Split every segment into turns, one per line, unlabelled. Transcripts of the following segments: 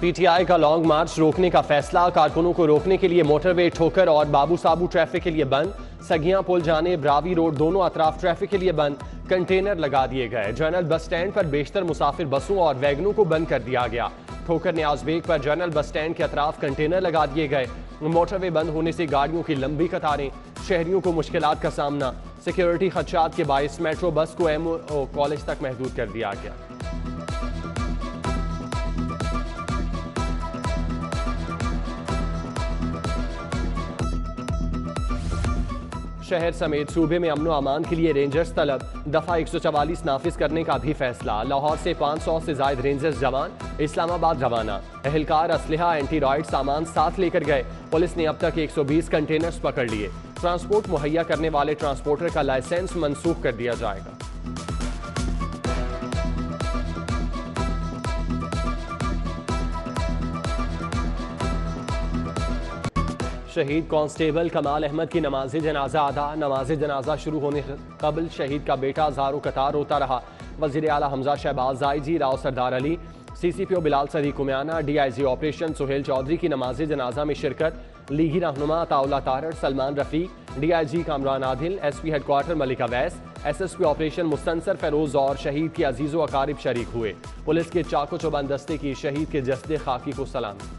PTI का long मार्च रोकने का फैसला। कारकुनों को रोकने के लिए मोटरवे ठोकर और बाबू साबू ट्रैफिक के लिए बंद। सगियां पुल जाने ब्रावी रोड दोनों अतराफ ट्रैफिक के लिए बंद। कंटेनर लगा दिए गए। जनरल बस स्टैंड पर बेशतर मुसाफिर बसों और वैगनों को बंद कर दिया गया। ठोकर न्याज बेग पर जनरल बस स्टैंड के अतराफ कंटेनर लगा दिए गए। मोटरवे बंद होने से गाड़ियों की लंबी कतारें, शहरियों को मुश्किलात का सामना। सिक्योरिटी खदशात के बायस मेट्रो बस को एमओ कॉलेज तक महदूद कर दिया गया। शहर समेत सूबे में अमनो अमान के लिए रेंजर्स तलब। दफा 144 नाफिज करने का भी फैसला। लाहौर से 500 से जायद रेंजर्स जवान इस्लामाबाद रवाना। एहलकार असलहा एंटी रॉयड सामान साथ लेकर गए। पुलिस ने अब तक 120 कंटेनर्स पकड़ लिए। ट्रांसपोर्ट मुहैया करने वाले ट्रांसपोर्टर का लाइसेंस मनसूख कर दिया जाएगा। शहीद कांस्टेबल कमाल अहमद की नमाज जनाजा अदा। नमाज जनाजा शुरू होने कबल शहीद का बेटा ज़ारो कतार रोता रहा। वज़ीर आला हमजा शहबाज आईजी राव सरदार अली, CCPO बिलाल सदीक उमियाना, DIG ऑपरेशन सुहेल चौधरी की नमाज जनाजा में शिरकत। लीगी रहनुमा ताउला तारड़, Salman Rafiq, DIG Kamran Adil, SP headquarter Malik Awais, SSP operation Mustansar Feroz और शहीद के अजीज़ो अकारिब शरीक हुए। पुलिस के चाको चौबंद दस्ते की शहीद के जस्दे खाकी को सलामी।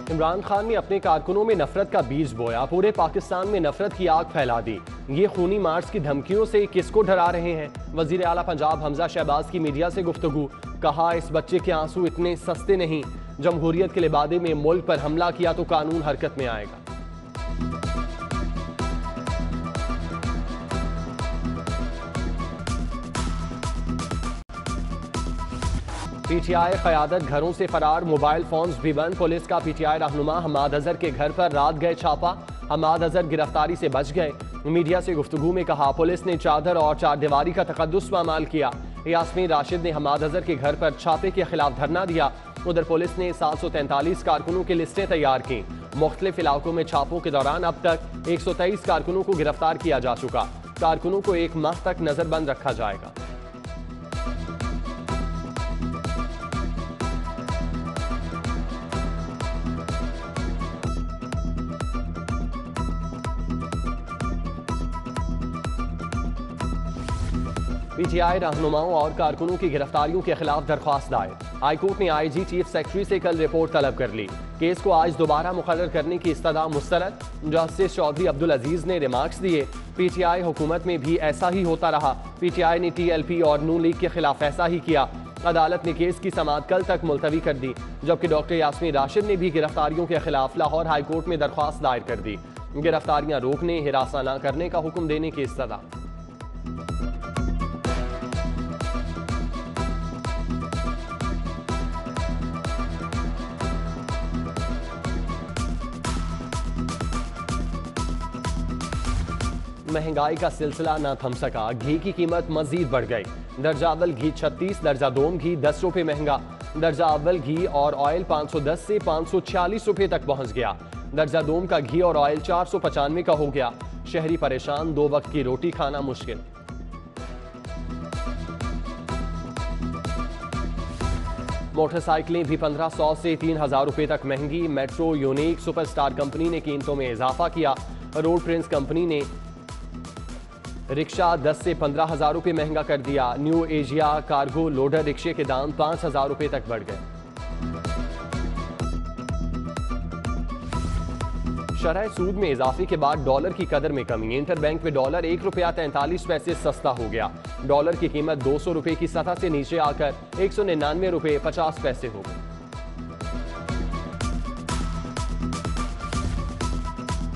इमरान खान ने अपने कारकुनों में नफरत का बीज बोया। पूरे पाकिस्तान में नफरत की आग फैला दी। ये खूनी मार्च की धमकियों से किसको डरा रहे हैं? वजीर आला पंजाब हमजा शहबाज की मीडिया से गुफ्तगू। कहा, इस बच्चे के आंसू इतने सस्ते नहीं। जमहूरियत के लिबादे में मुल्क पर हमला किया तो कानून हरकत में आएगा। पीटीआई क़यादत घरों से फरार। मोबाइल फोन्स भी बंद। पुलिस का पीटीआई रहनुमा हमाद अजहर के घर पर रात गए छापा। हमाद अजहर गिरफ्तारी से बच गए। मीडिया से गुफ्तगू में कहा, पुलिस ने चादर और चारदीवारी का तकद्दुस पामाल किया। यास्मीन राशिद ने हमाद अजहर के घर पर छापे के खिलाफ धरना दिया। उधर पुलिस ने 743 कारकुनों की लिस्टें तैयार की। मुख्तलिफ इलाकों में छापों के दौरान अब तक 123 कारकुनों को गिरफ्तार किया जा चुका। कारकुनों को 1 माह तक नजरबंद रखा जाएगा। पीटीआई रहनुमाओं और कारकुनों की गिरफ्तारियों के खिलाफ दरख्वास्त दायर। हाईकोर्ट ने IG चीफ सेक्रेटरी से कल रिपोर्ट तलब कर ली। केस को आज दोबारा मुकर्रर करने की इस्तदा मुस्तरद। जस्टिस चौधरी अब्दुल अजीज ने रिमार्क्स दिए। पीटीआई हुकूमत में भी ऐसा ही होता रहा। पीटीआई ने TLP और नून लीग के खिलाफ ऐसा ही किया। अदालत ने केस की समाअत कल तक मुलतवी कर दी। जबकि डॉक्टर यास्मीन राशिद ने भी गिरफ्तारियों के खिलाफ लाहौर हाईकोर्ट में दरख्वास्त दायर कर दी। गिरफ्तारियां रोकने, हिरासा न करने का हुक्म देने की इस्तदा। महंगाई का सिलसिला न थम सका। घी की कीमत मजीद बढ़ गई। दर्जा अव्वल घी 36, दर्जा दोम घी 10 रुपए महंगा। दर्जा अव्वल घी और ऑयल 510 से 546 रुपए तक पहुंच गया। दर्जा दोम का घी और ऑयल 495 का हो गया। शहरी परेशान, 2 वक्त की रोटी खाना मुश्किल। मोटरसाइकिलें भी 1500 से 3000 रुपए तक महंगी। मेट्रो, यूनिक, सुपरस्टार कंपनी ने कीमतों में इजाफा किया। रोड प्रिंस कंपनी ने रिक्शा 10 से 15,000 रुपए महंगा कर दिया। न्यू एशिया कार्गो लोडर रिक्शे के दाम 5,000 रुपए तक बढ़ गए। शरह सूद में इजाफे के बाद डॉलर की कदर में कमी। इंटरबैंक में डॉलर 1 रुपया 43 पैसे सस्ता हो गया। डॉलर की कीमत 200 रुपए की सतह से नीचे आकर 199 रुपए 50 पैसे हो गई।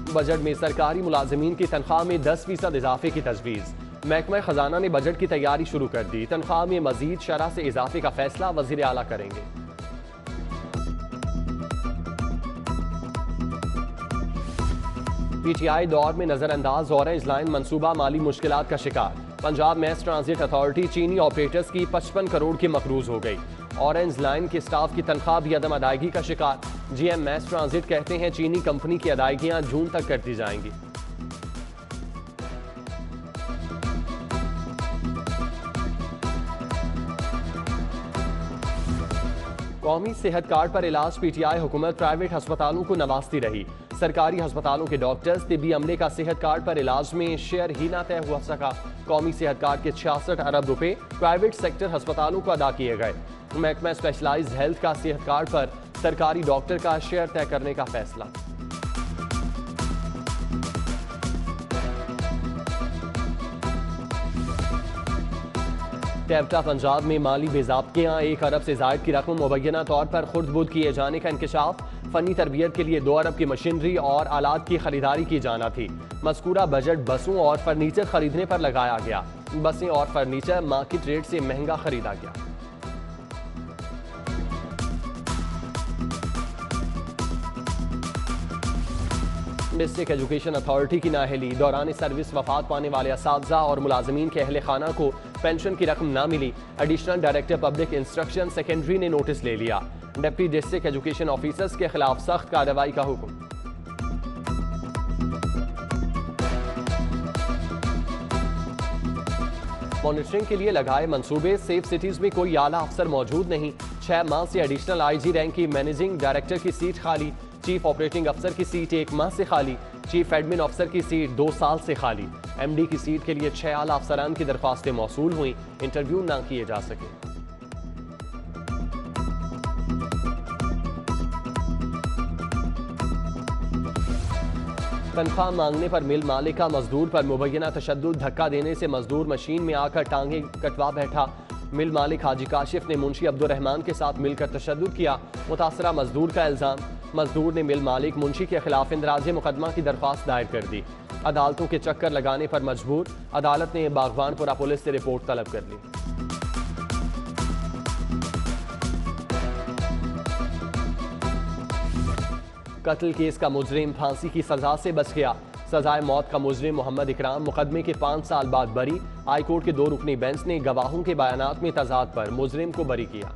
बजट में सरकारी मुलाजिमीन की तनख्वाह में 10% इजाफे की तजवीज़। महकमा खजाना ने बजट की तैयारी शुरू कर दी। तनख्वाह में मजीद शरह से इजाफे का फैसला वजीर आला करेंगे। पीटीआई दौर में नजरअंदाज ऑरेंज लाइन मंसूबा माली मुश्किलात का शिकार। पंजाब मैस ट्रांजिट अथॉरिटी चीनी ऑपरेटर्स की 55 करोड़ की मकरूज हो गई। ऑरेंज लाइन के स्टाफ की तनख्वाह भी अदम अदायगी का शिकार। जीएम मैस ट्रांजिट कहते हैं चीनी कंपनी की अदायगियां जून तक कर दी जाएंगी। कौमी सेहत कार्ड पर इलाज पीटीआई हुकूमत प्राइवेट अस्पतालों को नवाजती रही। सरकारी अस्पतालों के डॉक्टर्स तिब्बी अमले का सेहत कार्ड पर इलाज में शेयर ही ना तय हुआ सका। कौमी सेहत कार्ड के 66 अरब रुपए प्राइवेट सेक्टर अस्पतालों को अदा किए गए। महकमा स्पेशलाइज्ड हेल्थ का सेहत कार्ड पर सरकारी डॉक्टर का शेयर तय करने का फैसला। टेप्टा पंजाब में माली बेज़ाब्तियां 1 अरब से जायद की रकम मुबैना तौर पर खुर्द बुर्द किए जाने का इंकशाफ। फनी तरबियत के लिए 2 अरब की मशीनरी और आलात की खरीदारी की जाना थी। मज़कूरा बजट बसों और फर्नीचर खरीदने पर लगाया गया। बसें और फर्नीचर मार्केट रेट से महंगा खरीदा गया। डिस्ट्रिक्ट एजुकेशन अथॉरिटी की नाअहली दौरान सर्विस वफात पाने वाले असातिज़ा और मुलाजमीन के अहले खाना को पेंशन की रकम न मिली। Additional director public instruction secondary ने नोटिस ले लिया। डिप्टी डिस्ट्रिक्ट एजुकेशन ऑफिसर्स के खिलाफ सख्त कार्रवाई का हुक्म। मॉनिटरिंग के लिए लगाए मंसूबे। सेफ सिटीज में कोई आला अफसर मौजूद नहीं। 6 माह से एडिशनल आईजी रैंक की मैनेजिंग डायरेक्टर की सीट खाली। चीफ ऑपरेटिंग अफसर की सीट 1 माह से खाली। चीफ एडमिन अफसर की सीट 2 साल से खाली। एमडी की सीट के लिए 6 आला अफसरान की दरख्वास्तें मौसूल हुई, इंटरव्यू ना किए जा सके। तनख्वाह मांगने पर मिल मालिक का मजदूर पर मुबैना तशद्दुद। धक्का देने से मजदूर मशीन में आकर टांगे कटवा बैठा। मिल मालिक हाजी काशिफ ने मुंशी अब्दुर्रहमान के साथ मिलकर तशद्दुद किया। मुतासरा मजदूर का इल्जाम। मजदूर ने मिल मालिक मुंशी के खिलाफ इंदराज मुकदमा की दरख्वास्त दायर कर दी। अदालतों के चक्कर लगाने पर मजबूर। अदालत ने बागवानपुरा पुलिस से रिपोर्ट तलब कर ली। कत्ल केस का मुजरिम फांसी की सजा से बच गया। सजाए मौत का मुजरिम मोहम्मद इकराम मुकदमे के 5 साल बाद बरी। हाईकोर्ट के 2 रुकनी बेंच ने गवाहों के बयानात में तजाद पर मुजरिम को बरी किया।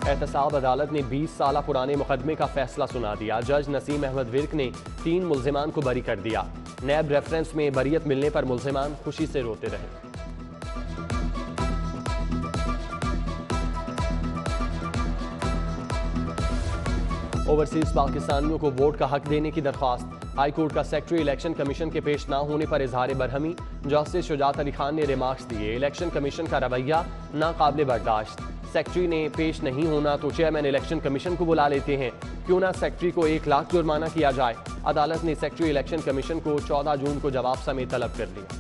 एहतसाब अदालत ने 20 साल पुराने मुकदमे का फैसला सुना दिया। जज नसीम अहमद विर्क ने 3 मुल्जिमान को बरी कर दिया। नैब रेफरेंस में बरीयत मिलने पर मुल्जिमान खुशी से रोते रहे। ओवरसीज पाकिस्तानियों को वोट का हक देने की दरख्वास्त। हाईकोर्ट का सेक्रेटरी इलेक्शन कमीशन के पेश न होने पर इजहार बरहमी। जस्टिस शुजात अली खान ने रिमार्क्स दिए। इलेक्शन कमीशन का रवैया नाकाबिले बर्दाश्त। सेक्रेटरी ने पेश नहीं होना तो चेयरमैन इलेक्शन कमीशन को बुला लेते हैं। क्यों ना सेक्रेटरी को 1 लाख जुर्माना किया जाए। अदालत ने सेक्रेटरी इलेक्शन कमीशन को 14 जून को जवाब समेत तलब कर लिया।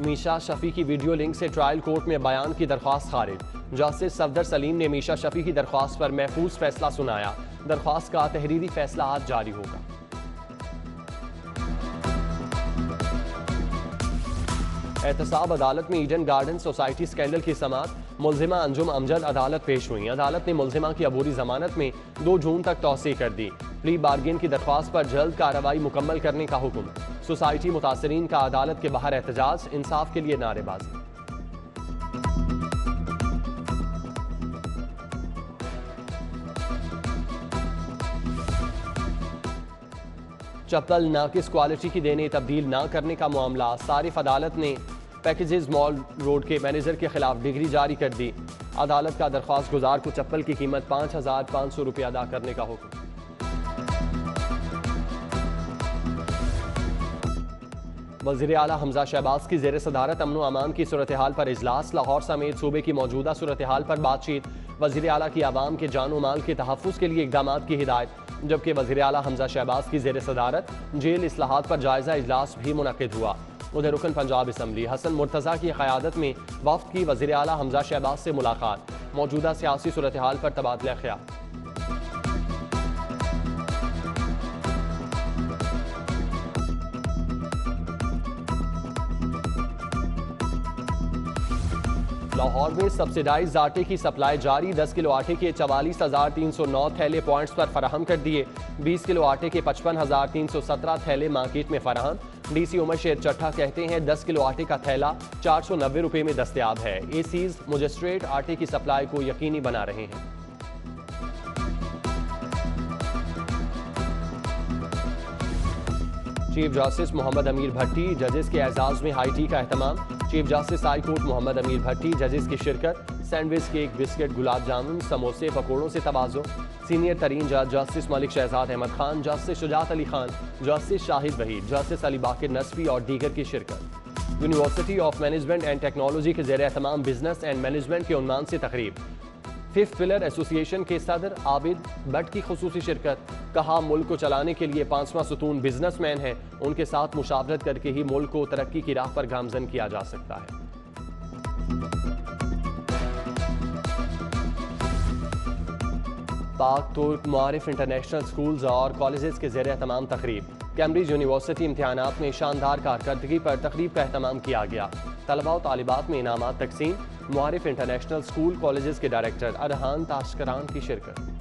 मीशा शफी की वीडियो लिंक से ट्रायल कोर्ट में बयान की दरख्वास्त खारिज। जस्टिस सफदर सलीम ने मीशा शफी की दरख्वास्त पर महफूज फैसला सुनाया। दरख्वास्त का तहरीरी फैसला आज जारी होगा। एहतसाब अदालत में ईडन गार्डन सोसाइटी स्कैंडल की समाअत। मुल्जिमा अंजुम अमजद अदालत पेश हुई। अदालत ने मुल्जिमा की अबूरी जमानत में 2 जून तक तौसीह कर दी। प्ली बार्गेन की दरख्वास्त पर जल्द कार्रवाई मुकम्मल करने का हुक्म। सोसाइटी मुतासरीन का अदालत के बाहर एहतजाज। इंसाफ के लिए नारेबाजी। चप्पल नाकिस क्वालिटी की देने तब्दील ना करने का मामला। सारिफ अदालत ने पैकेजेस मॉल रोड के मैनेजर के खिलाफ डिग्री जारी कर दी। अदालत का दरख्वास्त गुजार को चप्पल की कीमत 5500 रुपये अदा करने का हुक्म। वज़ीर आला हमजा शहबाज की ज़ेर सदारत अमन व अमान की सूरत हाल पर इजलास। लाहौर समेत सूबे की मौजूदा सूरत हाल पर बातचीत। वज़ीर आला की आवाम के जान माल के तहफ़्फ़ुज़ के लिए इक़दाम की हिदायत। जबकि वज़ीर आला हमजा शहबाज की ज़ेर सदारत जेल इस्लाहात पर जायज़ा इजलास भी मुनक़िद हुआ। उधर रुकन पंजाब असम्बली हसन मुर्तज़ा की क़यादत में वफ्द की वज़ीर आला हमजा शहबाज से मुलाकात, मौजूदा सियासी सूरत हाल पर तबादला ख्याल। लाहौर में सब्सिडाइज आटे की सप्लाई जारी, 10 किलो आटे के 44,309 थैले पॉइंट्स पर फराहम कर दिए। 20 किलो आटे के 55,317 थैले मार्केट में फराहम। डीसी उमर शेर चट्ठा कहते हैं 10 किलो आटे का थैला 490 रुपए में दस्तयाब है। एसीज मजिस्ट्रेट आटे की सप्लाई को यकीनी बना रहे हैं। चीफ जस्टिस मोहम्मद अमीर भट्टी, जजेस के एजाज में हाई टी का एहतमाम। Chief justice high court Mohammad Ameer Bhatti, जजेस की शिरकत। Sandwich, cake, biscuit, gulab jamun, समोसे, पकौड़ों से तवाज़ो। सीनियर तरीन जज justice Malik Shahzad Ahmad Khan, justice Shujaat Ali Khan, justice Shahid Waheed, justice Ali Baqir Nasfi और दीगर की शिरकत। University of management and technology के ज़ेर एहतमाम बिजनेस एंड मैनेजमेंट के उन्वान से तकरीब। फिफ्थ पिलर एसोसिएशन के सदर आबिद भट्ट की खुसूसी शिरकत। कहा मुल्क को चलाने के लिए 5वां सुतून बिजनेसमैन है, उनके साथ मुशावरत करके ही मुल्क को तरक्की की राह पर गामजन किया जा सकता है। पाक तुर्क मुआरिफ इंटरनेशनल स्कूल्स और कॉलेजेस के ज़ेर एहतमाम तकरीब। कैम्ब्रिज यूनिवर्सिटी इम्तिहानात में शानदार कारकर्दगी पर तकरीब का एहतमाम किया गया। तलबा और तालिबात में इनामात तकसीम। मुआरिफ इंटरनेशनल स्कूल कॉलेजेस के डायरेक्टर अरहान ताशकरान की शिरकत।